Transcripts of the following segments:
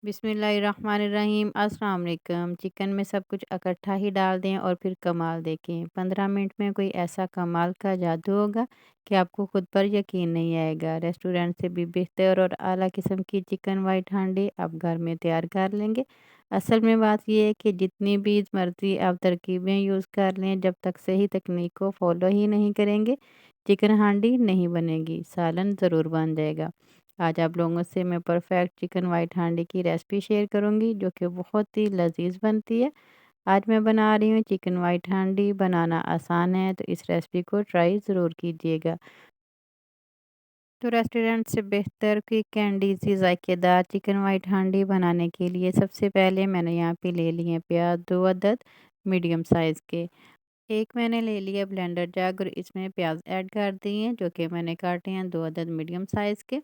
बिस्मिल्लाहिर्रहमानिर्रहीम अस्सलाम वालेकुम। चिकन में सब कुछ इकट्ठा ही डाल दें और फिर कमाल देखें। 15 मिनट में कोई ऐसा कमाल का जादू होगा कि आपको खुद पर यकीन नहीं आएगा। रेस्टोरेंट से भी बेहतर और आला किस्म की चिकन वाइट हांडी आप घर में तैयार कर लेंगे। असल में बात यह है कि जितनी भी मर्ज़ी आप तरकीबें यूज़ कर लें, जब तक सही तकनीक को फॉलो ही नहीं करेंगे, चिकन हांडी नहीं बनेगी, सालन ज़रूर बन जाएगा। आज आप लोगों से मैं परफेक्ट चिकन वाइट हांडी की रेसिपी शेयर करूंगी जो कि बहुत ही लजीज बनती है। आज मैं बना रही हूँ चिकन वाइट हांडी। बनाना आसान है तो इस रेसिपी को ट्राई ज़रूर कीजिएगा। तो रेस्टोरेंट से बेहतर क्विक एंड ईजी जायकेदार चिकन वाइट हांडी बनाने के लिए सबसे पहले मैंने यहाँ पे ले लिए प्याज 2 अदद मीडियम साइज़ के। एक मैंने ले लिया ब्लेंडर जग और इसमें प्याज ऐड कर दिए जो कि मैंने काटे हैं 2 अदद मीडियम साइज़ के।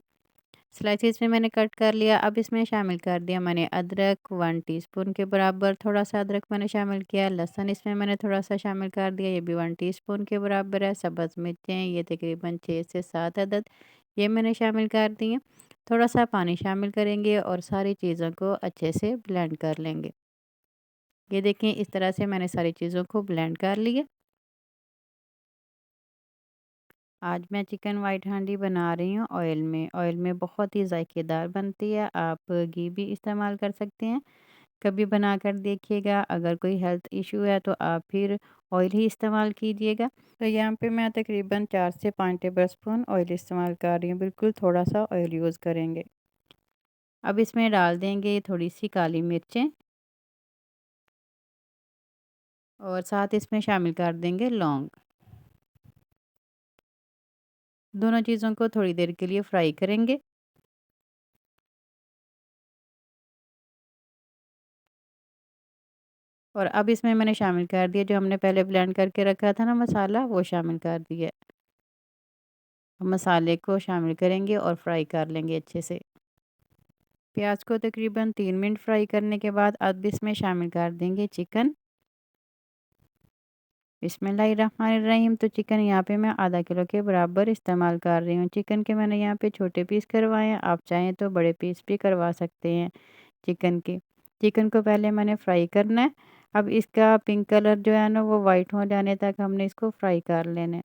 स्लाइसेस में मैंने कट कर लिया। अब इसमें शामिल कर दिया मैंने अदरक 1 टीस्पून के बराबर, थोड़ा सा अदरक मैंने शामिल किया। लहसुन इसमें मैंने थोड़ा सा शामिल कर दिया, ये भी 1 टीस्पून के बराबर है। सब्ज़ मिर्चें ये तकरीबन 6 से 7 अदद ये मैंने शामिल कर दी हैं। थोड़ा सा पानी शामिल करेंगे और सारी चीज़ों को अच्छे से ब्लेंड कर लेंगे। ये देखें इस तरह से मैंने सारी चीज़ों को ब्लेंड कर लिया। आज मैं चिकन वाइट हांडी बना रही हूँ ऑयल में बहुत ही जायकेदार बनती है। आप घी भी इस्तेमाल कर सकते हैं। कभी बना कर देखिएगा। अगर कोई हेल्थ इशू है तो आप फिर ऑयल ही इस्तेमाल कीजिएगा। तो यहाँ पे मैं तकरीबन 4 से 5 टेबल स्पून ऑयल इस्तेमाल कर रही हूँ। बिल्कुल थोड़ा सा ऑयल यूज़ करेंगे। अब इसमें डाल देंगे थोड़ी सी काली मिर्चें और साथ इसमें शामिल कर देंगे लौंग। दोनों चीज़ों को थोड़ी देर के लिए फ्राई करेंगे। और अब इसमें मैंने शामिल कर दिया जो हमने पहले ब्लेंड करके रखा था ना मसाला, वो शामिल कर दिया। मसाले को शामिल करेंगे और फ्राई कर लेंगे अच्छे से। प्याज को तकरीबन 3 मिनट फ्राई करने के बाद अब इसमें शामिल कर देंगे चिकन। बिस्मिल्लाहिर्रहमानिर्रहीम। तो चिकन यहाँ पे मैं आधा किलो के बराबर इस्तेमाल कर रही हूँ। चिकन के मैंने यहाँ पे छोटे पीस करवाए हैं, आप चाहें तो बड़े पीस भी करवा सकते हैं चिकन के। चिकन को पहले मैंने फ्राई करना है। अब इसका पिंक कलर जो है ना वो वाइट हो जाने तक हमने इसको फ्राई कर लेना है।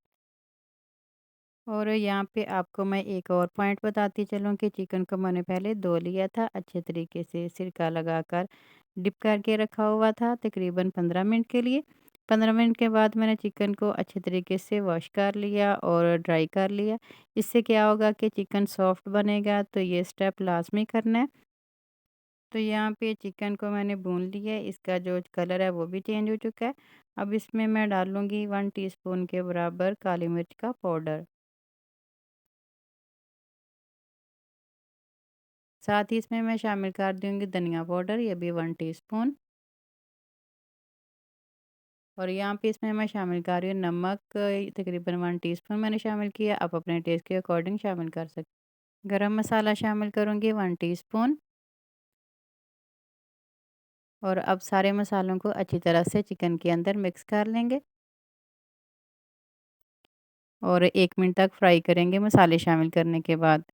और यहाँ पे आपको मैं एक और पॉइंट बताती चलूँ कि चिकन को मैंने पहले धो लिया था अच्छे तरीके से, सिरका लगाकर डिप करके रखा हुआ था तकरीबन 15 मिनट के लिए। 15 मिनट के बाद मैंने चिकन को अच्छे तरीके से वॉश कर लिया और ड्राई कर लिया। इससे क्या होगा कि चिकन सॉफ्ट बनेगा, तो ये स्टेप लाजमी करना है। तो यहाँ पे चिकन को मैंने भून लिया है, इसका जो कलर है वो भी चेंज हो चुका है। अब इसमें मैं डालूँगी 1 टीस्पून के बराबर काली मिर्च का पाउडर। साथ ही इसमें मैं शामिल कर दूँगी धनिया पाउडर, ये भी 1 टीस्पून। और यहाँ पे इसमें मैं शामिल कर रही हूँ नमक, तकरीबन 1 टीस्पून मैंने शामिल किया। आप अपने टेस्ट के अकॉर्डिंग शामिल कर सकते। गरम मसाला शामिल करूँगी 1 टीस्पून। और अब सारे मसालों को अच्छी तरह से चिकन के अंदर मिक्स कर लेंगे और 1 मिनट तक फ्राई करेंगे मसाले शामिल करने के बाद।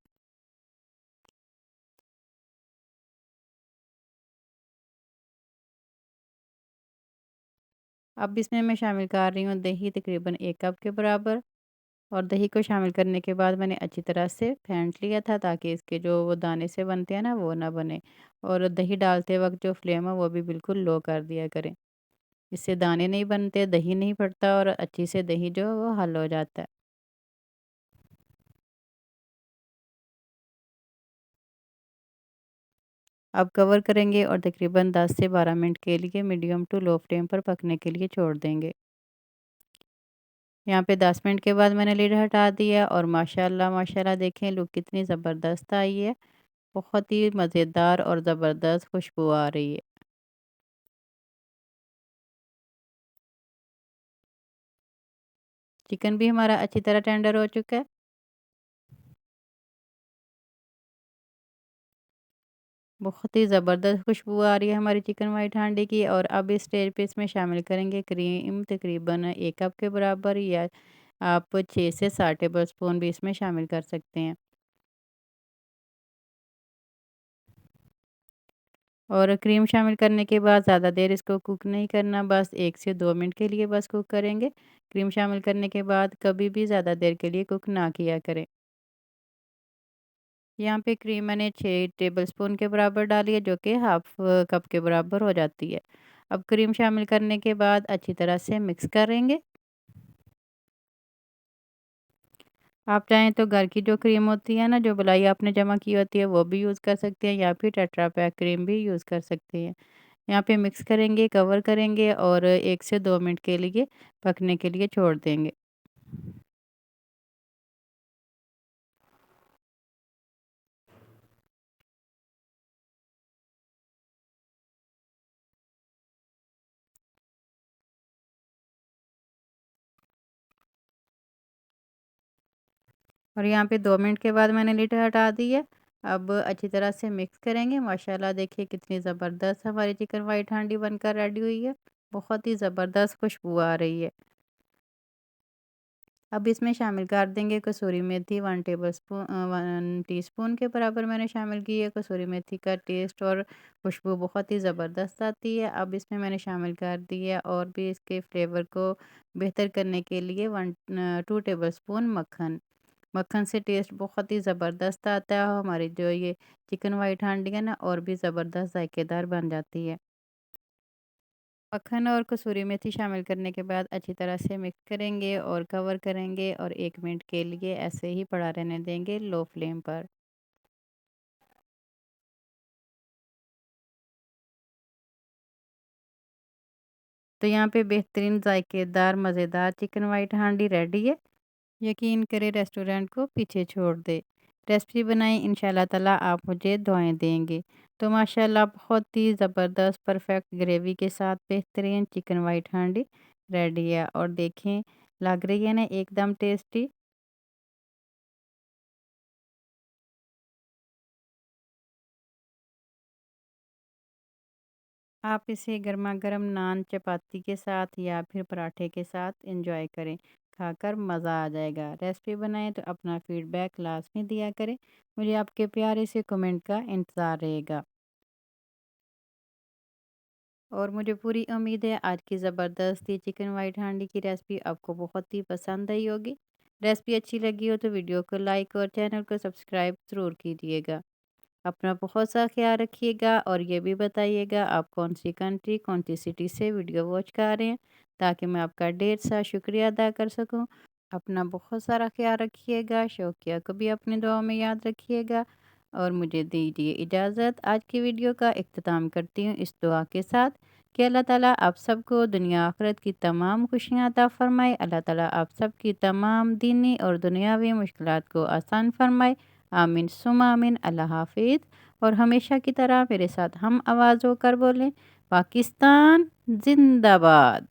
अब इसमें मैं शामिल कर रही हूँ दही, तकरीबन 1 कप के बराबर। और दही को शामिल करने के बाद मैंने अच्छी तरह से फेंट लिया था ताकि इसके जो वो दाने से बनते हैं ना वो ना बने। और दही डालते वक्त जो फ्लेम है वो भी बिल्कुल लो कर दिया करें। इससे दाने नहीं बनते, दही नहीं फटता और अच्छी से दही जो है वो हल हो जाता है। अब कवर करेंगे और तकरीबन 10 से 12 मिनट के लिए मीडियम टू लो फ्लेम पर पकने के लिए छोड़ देंगे। यहाँ पे 10 मिनट के बाद मैंने लीड हटा दिया और माशाल्लाह माशाल्लाह देखें लुक कितनी ज़बरदस्त आई है। बहुत ही मज़ेदार और ज़बरदस्त खुशबू आ रही है। चिकन भी हमारा अच्छी तरह टेंडर हो चुका है। बहुत ही ज़बरदस्त खुशबू आ रही है हमारी चिकन वाइट हांडी की। और अब इस स्टेज पे इसमें शामिल करेंगे क्रीम, तकरीबन 1 कप के बराबर, या आप 6 से 7 टेबल स्पून भी इसमें शामिल कर सकते हैं। और क्रीम शामिल करने के बाद ज़्यादा देर इसको कुक नहीं करना, बस 1 से 2 मिनट के लिए बस कुक करेंगे। क्रीम शामिल करने के बाद कभी भी ज़्यादा देर के लिए कुक ना किया करें। यहाँ पे क्रीम मैंने 6 टेबलस्पून के बराबर डाली है, जो कि हाफ़ कप के बराबर हो जाती है। अब क्रीम शामिल करने के बाद अच्छी तरह से मिक्स करेंगे। आप चाहें तो घर की जो क्रीम होती है ना, जो मलाई आपने जमा की होती है, वो भी यूज़ कर सकते हैं या फिर टेट्रा पैक क्रीम भी यूज़ कर सकते हैं। यहाँ पे मिक्स करेंगे, कवर करेंगे और 1 से 2 मिनट के लिए पकने के लिए छोड़ देंगे। और यहाँ पे 2 मिनट के बाद मैंने लिड हटा दी है। अब अच्छी तरह से मिक्स करेंगे। माशाल्लाह देखिए कितनी ज़बरदस्त हमारी चिकन व्हाइट हांडी बनकर रेडी हुई है। बहुत ही ज़बरदस्त खुशबू आ रही है। अब इसमें शामिल कर देंगे कसूरी मेथी 1 टीस्पून के बराबर मैंने शामिल की है। कसूरी मेथी का टेस्ट और खुशबू बहुत ही ज़बरदस्त आती है। अब इसमें मैंने शामिल कर दी है और भी इसके फ्लेवर को बेहतर करने के लिए 2 टेबलस्पून मक्खन। मक्खन से टेस्ट बहुत ही ज़बरदस्त आता है। हमारी जो ये चिकन वाइट हांडी है ना, और भी ज़बरदस्त जायकेदार बन जाती है। मक्खन और कसूरी मेथी शामिल करने के बाद अच्छी तरह से मिक्स करेंगे और कवर करेंगे और 1 मिनट के लिए ऐसे ही पड़ा रहने देंगे लो फ्लेम पर। तो यहाँ पे बेहतरीन जायकेदार मज़ेदार चिकन वाइट हांडी रेडी है। यकीन करें रेस्टोरेंट को पीछे छोड़ दे। रेसिपी बनाई इंशाल्लाह ताला आप मुझे दुआएं देंगे। तो माशाल्लाह बहुत ही ज़बरदस्त परफेक्ट ग्रेवी के साथ बेहतरीन चिकन वाइट हांडी रेडी है और देखें लग रही है ना एकदम टेस्टी। आप इसे गर्मा गर्म नान चपाती के साथ या फिर पराठे के साथ एंजॉय करें। खाकर मज़ा आ जाएगा। रेसिपी बनाएं तो अपना फीडबैक लाजमी दिया करें। मुझे आपके प्यारे से कमेंट का इंतज़ार रहेगा। और मुझे पूरी उम्मीद है आज की ज़बरदस्त ये चिकन वाइट हांडी की रेसिपी आपको बहुत ही पसंद आई होगी। रेसिपी अच्छी लगी हो तो वीडियो को लाइक और चैनल को सब्सक्राइब ज़रूर कीजिएगा। अपना बहुत सा ख्याल रखिएगा और ये भी बताइएगा आप कौन सी कंट्री कौन सी सिटी से वीडियो वॉच कर रहे हैं, ताकि मैं आपका ढेर सा शुक्रिया अदा कर सकूं। अपना बहुत सारा ख्याल रखिएगा। शौकिया को भी अपनी दुआ में याद रखिएगा और मुझे दीजिए इजाज़त। आज की वीडियो का इख्तिताम करती हूँ इस दुआ के साथ कि अल्लाह ताला आप सबको दुनिया आखिरत की तमाम खुशियाँ अता फ़रमाए। अल्लाह ताला आप सबकी तमाम दीनी और दुनियावी मुश्किलात को आसान फ़रमाए। आमीन सुम्मा आमीन। अल्लाह हाफ़िज़। और हमेशा की तरह मेरे साथ हम आवाज़ होकर बोलें, पाकिस्तान ज़िंदाबाद।